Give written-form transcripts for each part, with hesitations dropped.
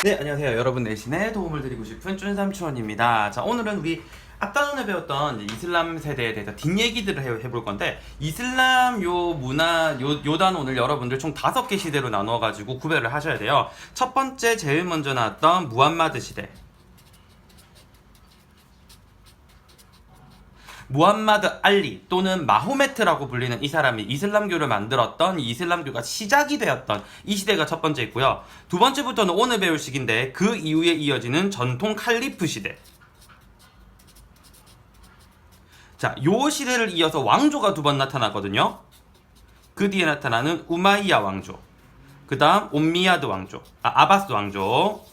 네, 안녕하세요. 여러분 내신에 도움을 드리고 싶은 쭌삼촌입니다. 자, 오늘은 우리 아까 전에 배웠던 이제 이슬람 세대에 대해서 뒷얘기들을 해볼 건데, 이슬람 요 문화, 요 단어 오늘 여러분들 총 5개 시대로 나누어가지고 구별을 하셔야 돼요. 첫 번째, 제일 먼저 나왔던 무함마드 시대. 무함마드 알리 또는 마호메트라고 불리는 이 사람이 이슬람교를 만들었던, 이 이슬람교가 시작이 되었던 이 시대가 첫 번째 있고요. 두 번째부터는 오늘 배울 시기인데 그 이후에 이어지는 전통 칼리프 시대. 자, 요 시대를 이어서 왕조가 두 번 나타나거든요. 그 뒤에 나타나는 우마이야 왕조, 그 다음 옴미야드 왕조, 아바스 왕조.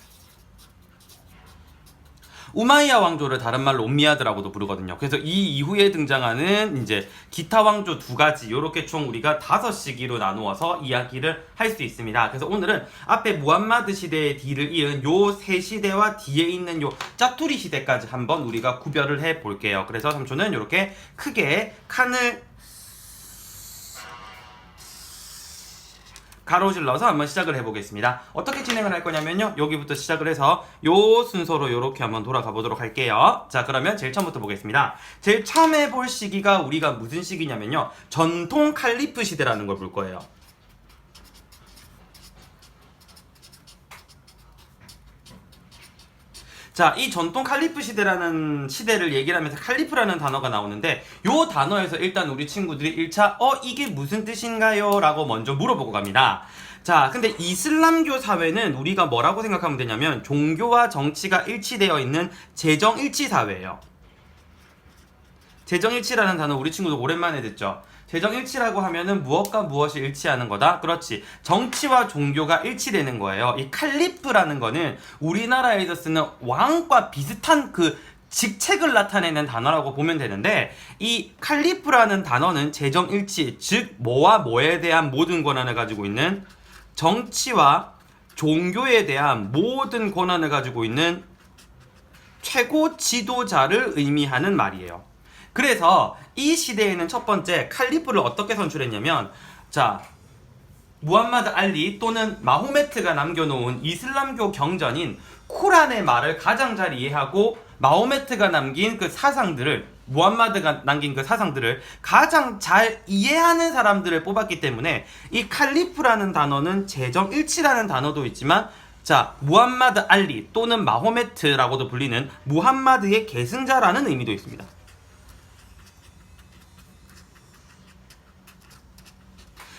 우마이야 왕조를 다른 말로 옴미야드라고도 부르거든요. 그래서 이 이후에 등장하는 이제 기타 왕조 두 가지, 요렇게 총 우리가 5시기로 나누어서 이야기를 할 수 있습니다. 그래서 오늘은 앞에 무함마드 시대의 뒤를 이은 요 세 시대와 뒤에 있는 요 짜투리 시대까지 한번 우리가 구별을 해 볼게요. 그래서 삼촌은 이렇게 크게 칸을 가로질러서 한번 시작을 해보겠습니다. 어떻게 진행을 할 거냐면요, 여기부터 시작을 해서 요 순서로 요렇게 한번 돌아가 보도록 할게요. 자, 그러면 제일 처음부터 보겠습니다. 제일 처음 해볼 시기가 우리가 무슨 시기냐면요, 전통 칼리프 시대라는 걸 볼 거예요. 자, 이 전통 칼리프 시대라는 시대를 얘기를 하면서 칼리프라는 단어가 나오는데, 요 단어에서 일단 우리 친구들이 1차 이게 무슨 뜻인가요? 라고 먼저 물어보고 갑니다. 자, 근데 이슬람교 사회는 우리가 뭐라고 생각하면 되냐면 종교와 정치가 일치되어 있는 재정일치 사회예요. 재정일치라는 단어 우리 친구들 오랜만에 듣죠? 재정일치라고 하면은 무엇과 무엇이 일치하는 거다? 그렇지. 정치와 종교가 일치되는 거예요. 이 칼리프라는 거는 우리나라에서 쓰는 왕과 비슷한 그 직책을 나타내는 단어라고 보면 되는데, 이 칼리프라는 단어는 재정일치, 즉 뭐와 뭐에 대한 모든 권한을 가지고 있는, 정치와 종교에 대한 모든 권한을 가지고 있는 최고 지도자를 의미하는 말이에요. 그래서 이 시대에는 첫 번째 칼리프를 어떻게 선출했냐면, 자, 무함마드 알리 또는 마호메트가 남겨놓은 이슬람교 경전인 쿠란의 말을 가장 잘 이해하고, 마호메트가 남긴 그 사상들을, 무함마드가 남긴 그 사상들을 가장 잘 이해하는 사람들을 뽑았기 때문에, 이 칼리프라는 단어는 재정일치라는 단어도 있지만, 자, 무함마드 알리 또는 마호메트라고도 불리는 무함마드의 계승자라는 의미도 있습니다.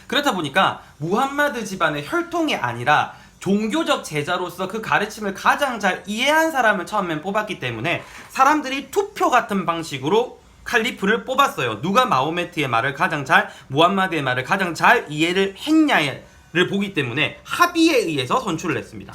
그렇다 보니까 무함마드 집안의 혈통이 아니라 종교적 제자로서 그 가르침을 가장 잘 이해한 사람을 처음엔 뽑았기 때문에 사람들이 투표 같은 방식으로 칼리프를 뽑았어요. 누가 마호메트의 말을 가장 잘, 무함마드의 말을 가장 잘 이해를 했냐를 보기 때문에 합의에 의해서 선출을 했습니다.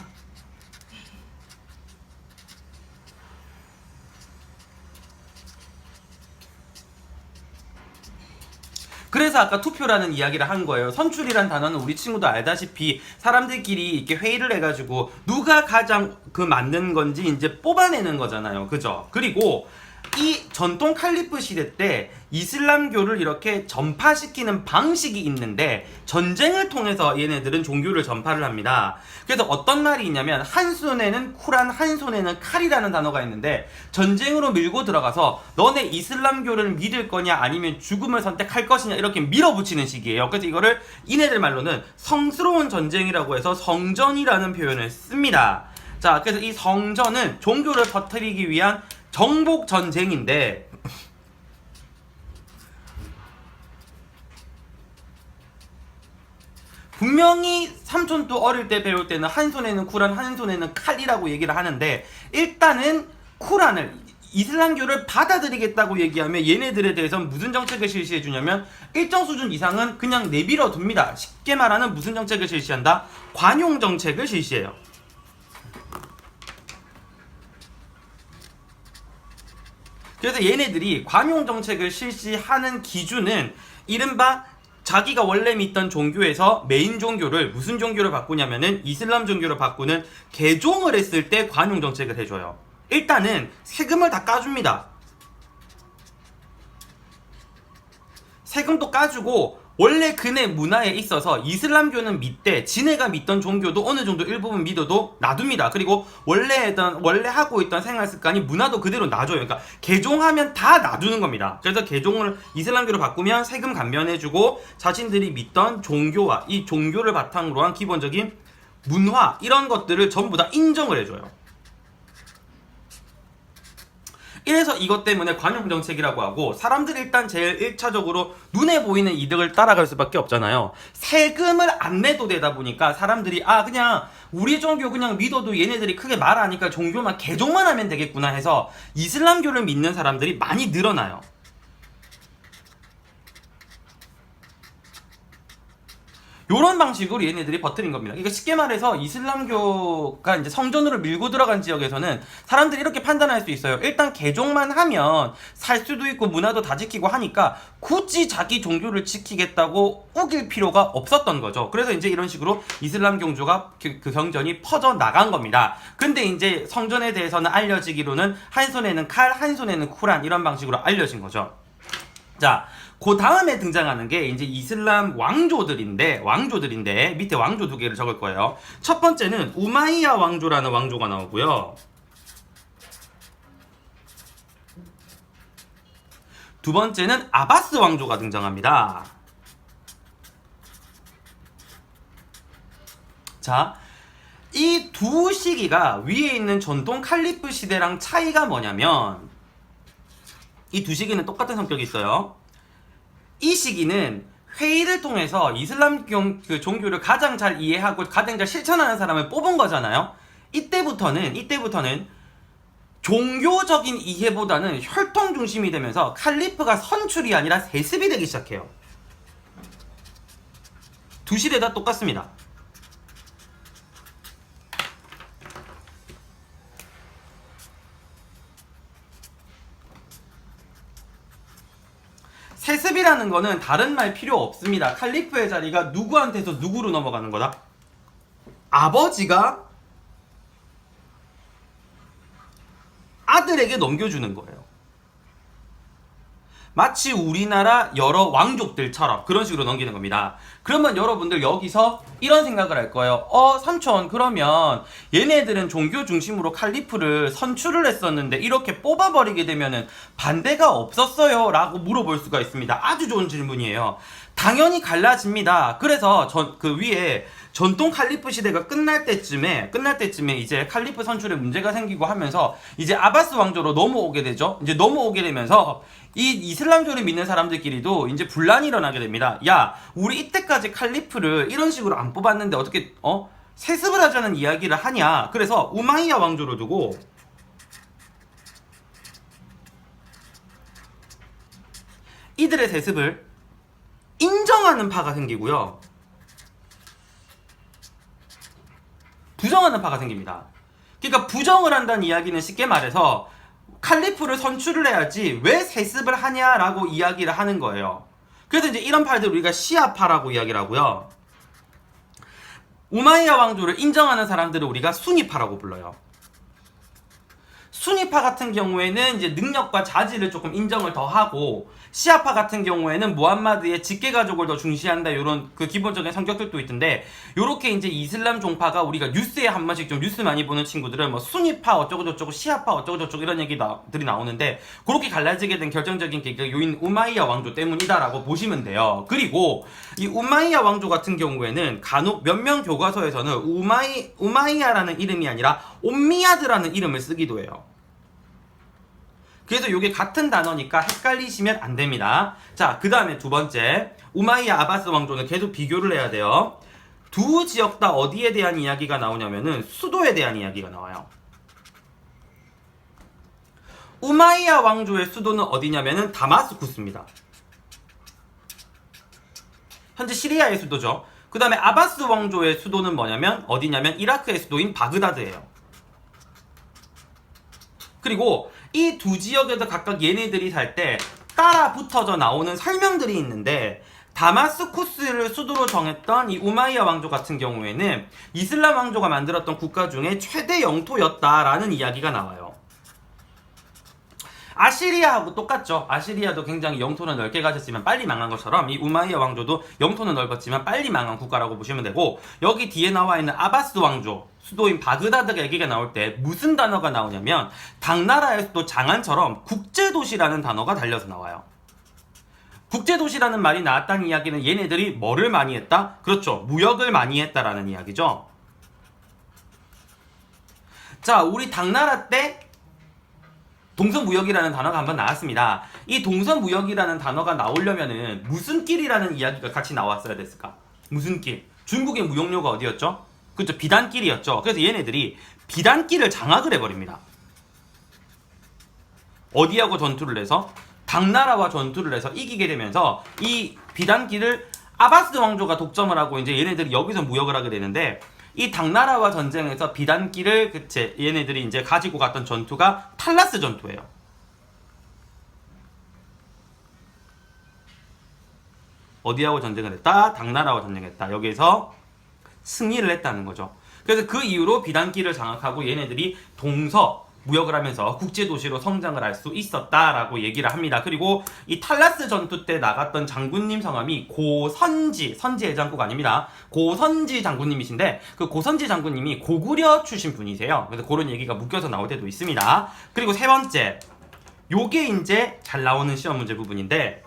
그래서 아까 투표라는 이야기를 한 거예요. 선출이란 단어는 우리 친구도 알다시피 사람들끼리 이렇게 회의를 해가지고 누가 가장 그 맞는 건지 이제 뽑아내는 거잖아요. 그죠? 그리고 이 전통 칼리프 시대 때 이슬람교를 이렇게 전파시키는 방식이 있는데, 전쟁을 통해서 얘네들은 종교를 전파를 합니다. 그래서 어떤 말이 있냐면, 한 손에는 쿠란, 한 손에는 칼이라는 단어가 있는데, 전쟁으로 밀고 들어가서 너네 이슬람교를 믿을 거냐 아니면 죽음을 선택할 것이냐 이렇게 밀어붙이는 식이에요. 그래서 이거를 이네들 말로는 성스러운 전쟁이라고 해서 성전이라는 표현을 씁니다. 자, 그래서 이 성전은 종교를 퍼뜨리기 위한 정복 전쟁인데, 분명히 삼촌도 어릴 때 배울 때는 한 손에는 쿠란, 한 손에는 칼이라고 얘기를 하는데, 일단은 쿠란을, 이슬람교를 받아들이겠다고 얘기하면 얘네들에 대해서는 무슨 정책을 실시해 주냐면, 일정 수준 이상은 그냥 내버려 둡니다. 쉽게 말하는 무슨 정책을 실시한다? 관용 정책을 실시해요. 그래서 얘네들이 관용 정책을 실시하는 기준은 이른바 자기가 원래 믿던 종교에서 메인 종교를, 무슨 종교를 바꾸냐면은 이슬람 종교를 바꾸는 개종을 했을 때 관용 정책을 해줘요. 일단은 세금을 다 까줍니다. 세금도 까주고 원래 그네 문화에 있어서 이슬람교는 믿되 지네가 믿던 종교도 어느 정도 일부분 믿어도 놔둡니다. 그리고 원래 하고 있던 생활 습관이 문화도 그대로 놔줘요. 그러니까 개종하면 다 놔두는 겁니다. 그래서 개종을 이슬람교로 바꾸면 세금 감면해주고 자신들이 믿던 종교와 이 종교를 바탕으로 한 기본적인 문화 이런 것들을 전부 다 인정을 해줘요. 이래서 이것 때문에 관용정책이라고 하고, 사람들이 일단 제일 1차적으로 눈에 보이는 이득을 따라갈 수밖에 없잖아요. 세금을 안 내도 되다 보니까 사람들이 그냥 우리 종교 그냥 믿어도 얘네들이 크게 말하니까 종교만 개종만 하면 되겠구나 해서 이슬람교를 믿는 사람들이 많이 늘어나요. 요런 방식으로 얘네들이 버티는 겁니다. 그러니까 쉽게 말해서 이슬람교가 이제 성전으로 밀고 들어간 지역에서는 사람들이 이렇게 판단할 수 있어요. 일단 개종만 하면 살 수도 있고 문화도 다 지키고 하니까 굳이 자기 종교를 지키겠다고 우길 필요가 없었던 거죠. 그래서 이제 이런 식으로 이슬람 경주가 그 경전이 퍼져 나간 겁니다. 근데 이제 성전에 대해서는 알려지기로는 한 손에는 칼, 한 손에는 쿠란 이런 방식으로 알려진 거죠. 자, 그 다음에 등장하는 게 이제 이슬람 왕조들인데 밑에 왕조 두 개를 적을 거예요. 첫 번째는 우마이야 왕조라는 왕조가 나오고요. 두 번째는 아바스 왕조가 등장합니다. 자, 이 두 시기가 위에 있는 전통 칼리프 시대랑 차이가 뭐냐면, 이 두 시기는 똑같은 성격이 있어요. 이 시기는 회의를 통해서 이슬람 종교를 가장 잘 이해하고 가장 잘 실천하는 사람을 뽑은 거잖아요. 이때부터는 종교적인 이해보다는 혈통 중심이 되면서 칼리프가 선출이 아니라 세습이 되기 시작해요. 두 시대 다 똑같습니다. 세습이라는 거는 다른 말 필요 없습니다. 칼리프의 자리가 누구한테서 누구로 넘어가는 거다? 아버지가 아들에게 넘겨주는 거예요. 마치 우리나라 여러 왕족들처럼 그런 식으로 넘기는 겁니다. 그러면 여러분들 여기서 이런 생각을 할 거예요. 삼촌, 그러면 얘네들은 종교 중심으로 칼리프를 선출을 했었는데 이렇게 뽑아버리게 되면은 반대가 없었어요? 라고 물어볼 수가 있습니다. 아주 좋은 질문이에요. 당연히 갈라집니다. 그래서 그 위에 전통 칼리프 시대가 끝날 때쯤에 이제 칼리프 선출에 문제가 생기고 하면서 이제 아바스 왕조로 넘어오게 되죠. 이제 넘어오게 되면서 이 이슬람교를 믿는 사람들끼리도 이제 분란이 일어나게 됩니다. 야, 우리 이때까지 칼리프를 이런 식으로 안 뽑았는데 어떻게 세습을 하자는 이야기를 하냐. 그래서 우마이야 왕조를 두고 이들의 세습을 인정하는 파가 생기고요, 부정하는 파가 생깁니다. 그러니까 부정을 한다는 이야기는 쉽게 말해서 칼리프를 선출을 해야지 왜 세습을 하냐라고 이야기를 하는 거예요. 그래서 이제 이런 파들 우리가 시아파라고 이야기를 하고요, 우마이야 왕조를 인정하는 사람들을 우리가 수니파라고 불러요. 수니파 같은 경우에는 이제 능력과 자질을 조금 인정을 더 하고, 시아파 같은 경우에는 무함마드의 직계가족을 더 중시한다, 이런 그 기본적인 성격들도 있던데, 요렇게 이제 이슬람 종파가 우리가 뉴스에 한 번씩 좀 뉴스 많이 보는 친구들은 뭐 수니파 어쩌고저쩌고 시아파 어쩌고저쩌고 이런 얘기들이 나오는데, 그렇게 갈라지게 된 결정적인 계기가 요인 우마이야 왕조 때문이다라고 보시면 돼요. 그리고 이 우마이야 왕조 같은 경우에는 간혹 몇몇 교과서에서는 우마이야라는 이름이 아니라 옴미야드라는 이름을 쓰기도 해요. 그래서 이게 같은 단어니까 헷갈리시면 안 됩니다. 자, 그 다음에 두 번째, 우마이야 아바스 왕조는 계속 비교를 해야 돼요. 두 지역 다 어디에 대한 이야기가 나오냐면은 수도에 대한 이야기가 나와요. 우마이야 왕조의 수도는 어디냐면은 다마스쿠스입니다. 현재 시리아의 수도죠. 그 다음에 아바스 왕조의 수도는 뭐냐면 어디냐면 이라크의 수도인 바그다드예요. 그리고 이 두 지역에도 각각 얘네들이 살 때 따라 붙어져 나오는 설명들이 있는데, 다마스쿠스를 수도로 정했던 이 우마이야 왕조 같은 경우에는 이슬람 왕조가 만들었던 국가 중에 최대 영토였다라는 이야기가 나와요. 아시리아하고 똑같죠. 아시리아도 굉장히 영토는 넓게 가졌지만 빨리 망한 것처럼 이 우마이야 왕조도 영토는 넓었지만 빨리 망한 국가라고 보시면 되고, 여기 뒤에 나와 있는 아바스 왕조, 수도인 바그다드가 얘기가 나올 때 무슨 단어가 나오냐면 당나라의 수도 장안처럼 국제도시라는 단어가 달려서 나와요. 국제도시라는 말이 나왔다는 이야기는 얘네들이 뭐를 많이 했다? 그렇죠. 무역을 많이 했다라는 이야기죠. 자, 우리 당나라 때 동서무역이라는 단어가 한번 나왔습니다. 이 동서무역이라는 단어가 나오려면은 무슨 길이라는 이야기가 같이 나왔어야 됐을까? 무슨 길? 중국의 무역로가 어디였죠? 그렇죠. 비단길이었죠. 그래서 얘네들이 비단길을 장악을 해버립니다. 어디하고 전투를 해서? 당나라와 전투를 해서 이기게 되면서 이 비단길을 아바스 왕조가 독점을 하고 이제 얘네들이 여기서 무역을 하게 되는데, 이 당나라와 전쟁에서 비단길을 얘네들이 이제 가지고 갔던 전투가 탈라스 전투예요. 어디하고 전쟁을 했다? 당나라와 전쟁했다. 여기에서 승리를 했다는 거죠. 그래서 그 이후로 비단길을 장악하고 얘네들이 동서 무역을 하면서 국제도시로 성장을 할 수 있었다라고 얘기를 합니다. 그리고 이 탈라스 전투 때 나갔던 장군님 성함이 고선지, 선지 해장국 아닙니다. 고선지 장군님이신데, 그 고선지 장군님이 고구려 출신 분이세요. 그래서 그런 얘기가 묶여서 나올 때도 있습니다. 그리고 세 번째, 요게 이제 잘 나오는 시험 문제 부분인데,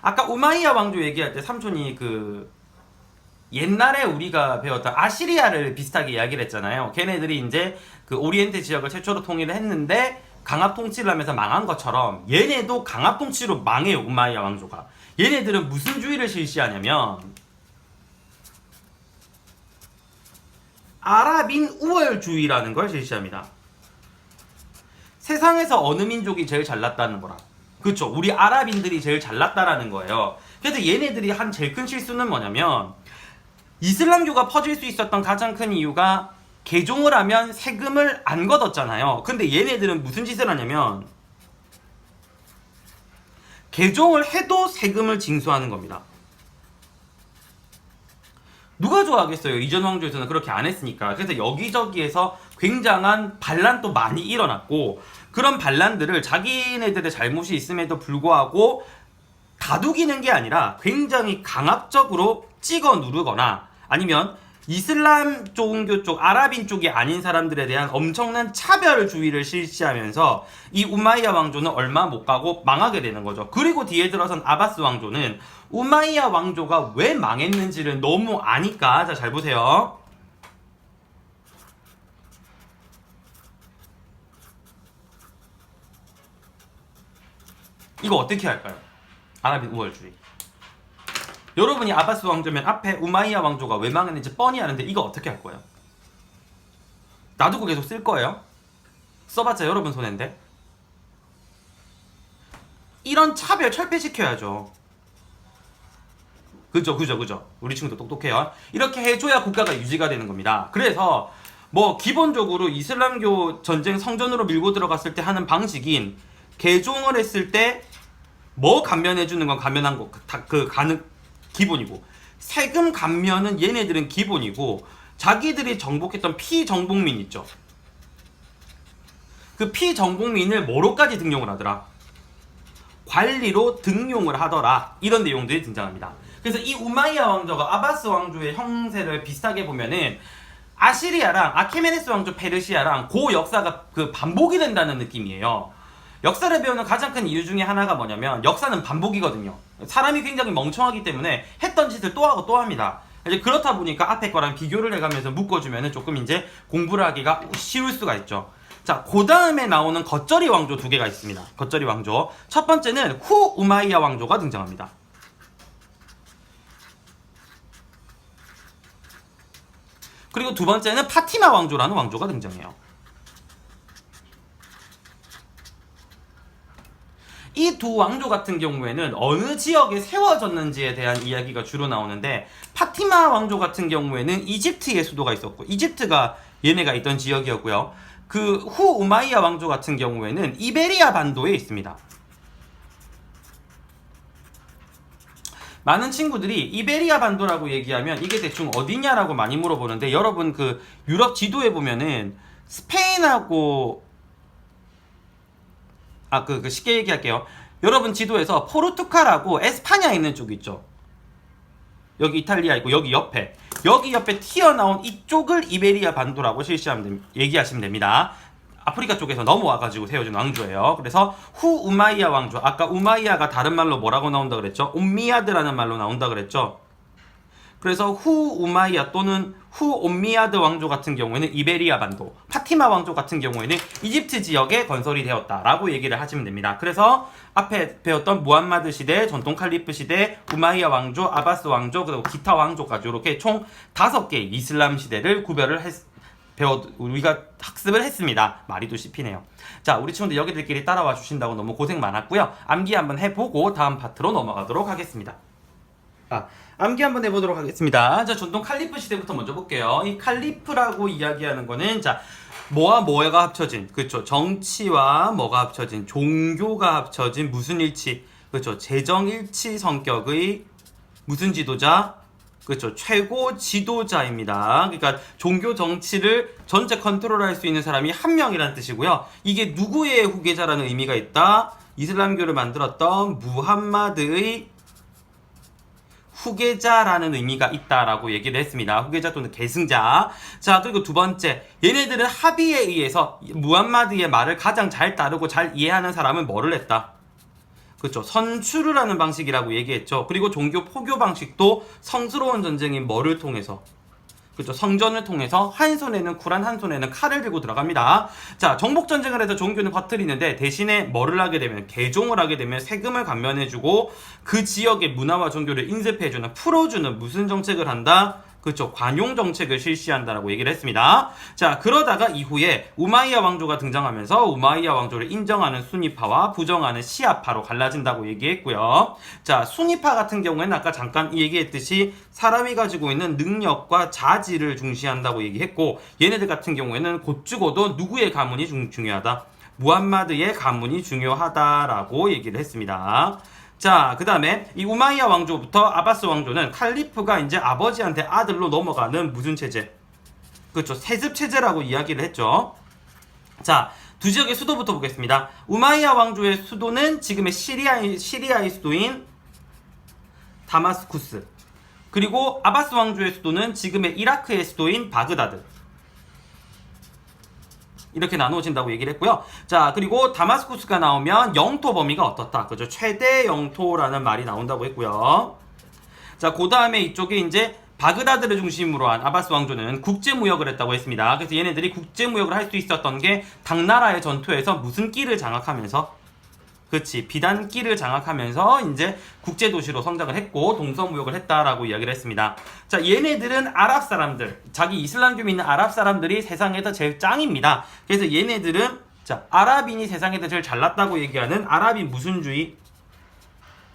아까 우마이야 왕조 얘기할 때 삼촌이 옛날에 우리가 배웠던 아시리아를 비슷하게 이야기를 했잖아요. 걔네들이 이제 그 오리엔트 지역을 최초로 통일을 했는데 강압 통치를 하면서 망한 것처럼 얘네도 강압 통치로 망해요. 우마이야 왕조가. 얘네들은 무슨 주의를 실시하냐면 아랍인 우월주의라는 걸 실시합니다. 세상에서 어느 민족이 제일 잘났다는 거라. 그렇죠. 우리 아랍인들이 제일 잘났다라는 거예요. 그래서 얘네들이 한 제일 큰 실수는 뭐냐면, 이슬람교가 퍼질 수 있었던 가장 큰 이유가 개종을 하면 세금을 안 걷었잖아요. 근데 얘네들은 무슨 짓을 하냐면 개종을 해도 세금을 징수하는 겁니다. 누가 좋아하겠어요? 이전 왕조에서는 그렇게 안 했으니까. 그래서 여기저기에서 굉장한 반란도 많이 일어났고, 그런 반란들을 자기네들의 잘못이 있음에도 불구하고 다독이는 게 아니라 굉장히 강압적으로 찍어 누르거나 아니면 이슬람 종교 쪽, 아랍인 쪽이 아닌 사람들에 대한 엄청난 차별주의를 실시하면서 이 우마이야 왕조는 얼마 못 가고 망하게 되는 거죠. 그리고 뒤에 들어선 아바스 왕조는 우마이야 왕조가 왜 망했는지를 너무 아니까, 자, 잘 보세요. 이거 어떻게 할까요? 아랍인 우월주의. 여러분이 아바스 왕조면 앞에 우마이야 왕조가 왜 망했는지 뻔히 아는데 이거 어떻게 할 거예요? 놔두고 계속 쓸 거예요? 써봤자 여러분 손해인데? 이런 차별 철폐시켜야죠. 그죠. 우리 친구도 똑똑해요. 이렇게 해줘야 국가가 유지가 되는 겁니다. 그래서 뭐 기본적으로 이슬람교 전쟁 성전으로 밀고 들어갔을 때 하는 방식인 개종을 했을 때 뭐 감면해주는 건 감면한 거 가는 기본이고, 세금 감면은 얘네들은 기본이고, 자기들이 정복했던 피정복민 있죠. 그 피정복민을 뭐로까지 등용을 하더라? 관리로 등용을 하더라. 이런 내용들이 등장합니다. 그래서 이 우마이야 왕조가 아바스 왕조의 형세를 비슷하게 보면은 아시리아랑 아케메네스 왕조 페르시아랑 그 역사가 반복이 된다는 느낌이에요. 역사를 배우는 가장 큰 이유 중에 하나가 뭐냐면 역사는 반복이거든요. 사람이 굉장히 멍청하기 때문에 했던 짓을 또 하고 또 합니다. 이제 그렇다 보니까 앞에 거랑 비교를 해가면서 묶어주면은 조금 이제 공부를 하기가 쉬울 수가 있죠. 자, 그 다음에 나오는 겉절이 왕조 두 개가 있습니다. 겉절이 왕조. 첫 번째는 후 우마이야 왕조가 등장합니다. 그리고 두 번째는 파티마 왕조라는 왕조가 등장해요. 이 두 왕조 같은 경우에는 어느 지역에 세워졌는지에 대한 이야기가 주로 나오는데, 파티마 왕조 같은 경우에는 이집트의 수도가 있었고, 이집트가 얘네가 있던 지역이었고요. 그 후 우마이야 왕조 같은 경우에는 이베리아 반도에 있습니다. 많은 친구들이 이베리아 반도라고 얘기하면 이게 대충 어디냐라고 많이 물어보는데, 여러분 그 유럽 지도에 보면은 스페인하고 쉽게 얘기할게요. 여러분 지도에서 포르투갈하고 에스파냐 있는 쪽 있죠. 여기 이탈리아 있고 여기 옆에 튀어나온 이쪽을 이베리아 반도라고 얘기하시면 됩니다. 아프리카 쪽에서 넘어와가지고 세워진 왕조예요. 그래서 후 우마이야 왕조, 아까 우마이야가 다른 말로 뭐라고 나온다 그랬죠? 옴미야드라는 말로 나온다 그랬죠? 그래서 후 우마이야 또는 후 옴미야드 왕조 같은 경우에는 이베리아 반도, 파티마 왕조 같은 경우에는 이집트 지역에 건설이 되었다라고 얘기를 하시면 됩니다. 그래서 앞에 배웠던 무함마드 시대, 전통 칼리프 시대, 우마이야 왕조, 아바스 왕조, 그리고 기타 왕조까지 이렇게 총 5개의 이슬람 시대를 우리가 학습을 했습니다. 말이 또 씹히네요. 자, 우리 친구들 여기들끼리 따라와 주신다고 너무 고생 많았고요. 암기 한번 해보고 다음 파트로 넘어가도록 하겠습니다. 암기 한번 해보도록 하겠습니다. 자, 전통 칼리프 시대부터 먼저 볼게요. 이 칼리프라고 이야기하는 거는, 자, 뭐와 뭐가 합쳐진, 그렇죠? 정치와 뭐가 합쳐진, 종교가 합쳐진 무슨 일치, 그렇죠? 재정일치 성격의 무슨 지도자, 그렇죠? 최고 지도자입니다. 그러니까 종교 정치를 전체 컨트롤할 수 있는 사람이 한 명이라는 뜻이고요. 이게 누구의 후계자라는 의미가 있다? 이슬람교를 만들었던 무함마드의 후계자라는 의미가 있다라고 얘기를 했습니다. 후계자 또는 계승자. 자, 그리고 두 번째, 얘네들은 합의에 의해서 무함마드의 말을 가장 잘 따르고 잘 이해하는 사람은 뭐를 했다? 그렇죠. 선출을 하는 방식이라고 얘기했죠. 그리고 종교 포교 방식도 성스러운 전쟁인 뭐를 통해서, 그렇죠. 성전을 통해서 한 손에는 쿠란, 한 손에는 칼을 들고 들어갑니다. 자, 정복 전쟁을 해서 종교는 퍼뜨리는데 대신에 뭐를 하게 되면, 개종을 하게 되면 세금을 감면해주고 그 지역의 문화와 종교를 인습해주는, 풀어주는 무슨 정책을 한다? 그렇죠. 관용 정책을 실시한다라고 얘기를 했습니다. 자, 그러다가 이후에 우마이야 왕조가 등장하면서 우마이야 왕조를 인정하는 수니파와 부정하는 시아파로 갈라진다고 얘기했고요. 자, 수니파 같은 경우에는 아까 잠깐 얘기했듯이 사람이 가지고 있는 능력과 자질을 중시한다고 얘기했고, 얘네들 같은 경우에는 곧 죽어도 누구의 가문이 중요하다? 무함마드의 가문이 중요하다라고 얘기를 했습니다. 자, 그 다음에 이 우마이야 왕조부터 아바스 왕조는 칼리프가 이제 아버지한테 아들로 넘어가는 무슨 체제? 그렇죠. 세습 체제라고 이야기를 했죠. 자, 두 지역의 수도부터 보겠습니다. 우마이야 왕조의 수도는 지금의 시리아의 수도인 다마스쿠스. 그리고 아바스 왕조의 수도는 지금의 이라크의 수도인 바그다드. 이렇게 나누어진다고 얘기를 했고요. 자, 그리고 다마스쿠스가 나오면 영토 범위가 어떻다? 그죠? 최대 영토라는 말이 나온다고 했고요. 자, 그 다음에 이쪽에 이제 바그다드를 중심으로 한 아바스 왕조는 국제무역을 했다고 했습니다. 그래서 얘네들이 국제무역을 할 수 있었던 게 당나라의 전투에서 무슨 끼를 장악하면서, 그렇지, 비단끼를 장악하면서 이제 국제도시로 성장을 했고 동서무역을 했다라고 이야기를 했습니다. 자, 얘네들은 아랍 사람들, 자기 이슬람교 믿는 아랍 사람들이 세상에서 제일 짱입니다. 그래서 얘네들은, 자, 아랍인이 세상에서 제일 잘났다고 얘기하는 아랍인 무슨 주의?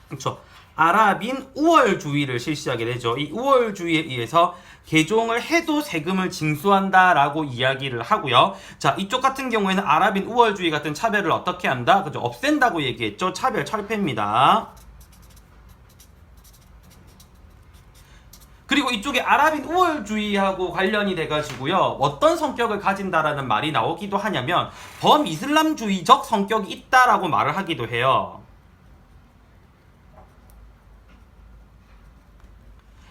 그렇죠. 아랍인 우월주의를 실시하게 되죠. 이 우월주의에 의해서 개종을 해도 세금을 징수한다라고 이야기를 하고요. 자, 이쪽 같은 경우에는 아랍인 우월주의 같은 차별을 어떻게 한다? 그죠? 없앤다고 얘기했죠. 차별 철폐입니다. 그리고 이쪽에 아랍인 우월주의하고 관련이 돼가지고요. 어떤 성격을 가진다라는 말이 나오기도 하냐면 범이슬람주의적 성격이 있다라고 말을 하기도 해요.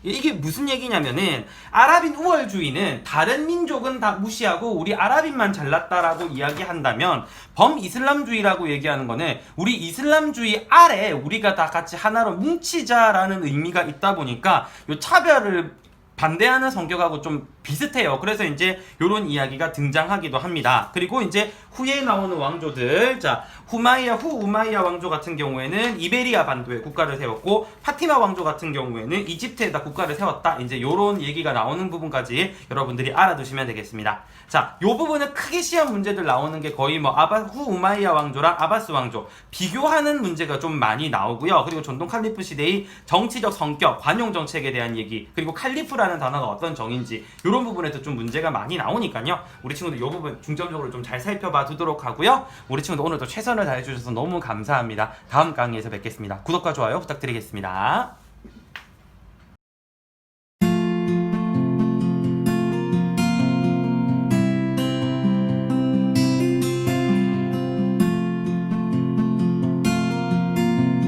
이게 무슨 얘기냐면은 아랍인 우월주의는 다른 민족은 다 무시하고 우리 아랍인만 잘났다라고 이야기한다면, 범이슬람주의라고 얘기하는 거는 우리 이슬람주의 아래 우리가 다 같이 하나로 뭉치자라는 의미가 있다 보니까 요 차별을 반대하는 성격하고 좀 비슷해요. 그래서 이제 요런 이야기가 등장하기도 합니다. 그리고 이제 후에 나오는 왕조들, 자, 후 우마이야 왕조 같은 경우에는 이베리아 반도에 국가를 세웠고, 파티마 왕조 같은 경우에는 이집트에다 국가를 세웠다. 이제 요런 얘기가 나오는 부분까지 여러분들이 알아두시면 되겠습니다. 자, 요 부분은 크게 시험 문제들 나오는 게 거의 뭐 후 우마이야 왕조랑 아바스 왕조 비교하는 문제가 좀 많이 나오고요. 그리고 전통 칼리프 시대의 정치적 성격, 관용 정책에 대한 얘기, 그리고 칼리프라는 단어가 어떤 정인지 이런 부분에도 좀 문제가 많이 나오니까요. 우리 친구들 이 부분 중점적으로 좀 잘 살펴봐 두도록 하고요. 우리 친구들 오늘도 최선을 다해주셔서 너무 감사합니다. 다음 강의에서 뵙겠습니다. 구독과 좋아요 부탁드리겠습니다.